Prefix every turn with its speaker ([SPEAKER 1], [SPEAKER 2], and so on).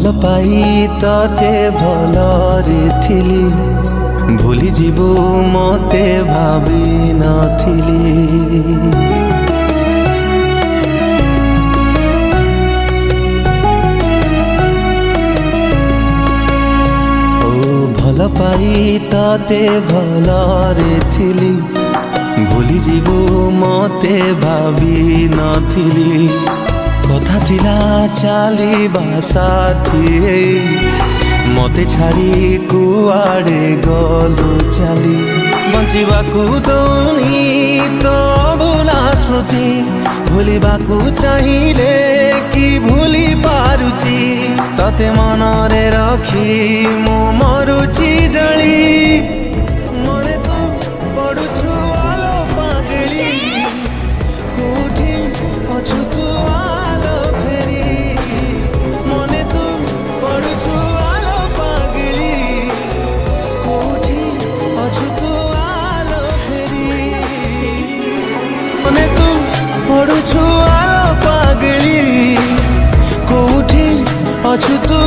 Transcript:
[SPEAKER 1] ভাল পাই ততে ভলরে থিলি ভুলি ଯିବୁ মতে ভাবি নথিলি। ও ভাল পাই ততে ভলরে থিলি ভুলি ଯିବୁ মতে ভাবি নথিলি। কথা ଥିଲା ଚାଲିବା ସାଥୀ ମତେ ଛାଡ଼ି କୁଆଡ଼େ ଗଲୁ ଚାଲି। ବଞ୍ଚିବାକୁ ଦଉନି ତ ଭୁଲା ସ୍ମୃତି ଭୁଲିବାକୁ ଚାହିଁଲେ କି ଭୁଲି ପାରୁଛି। ତତେ ମନରେ ରଖି ମୁଁ ମରୁଛି ଜଳି। ମନେ ତୁ ପଡ଼ୁଛୁ ଆଲୋ ପାଗଳି କୋଉଠି ଅଛୁ ତୁ ଆଲୋ ଫେରି। ମନେ ତୁ ପଡ଼ୁଛୁ ଆଲୋ ପାଗଳି କୋଉଠି ଅଛୁ ତୁ ଆଲୋ ଫେରି। ମନେ ତୁ ପଡ଼ୁଛୁ ଆଲୋ ପାଗଳି କୋଉଠି ଅଛୁ ତୁ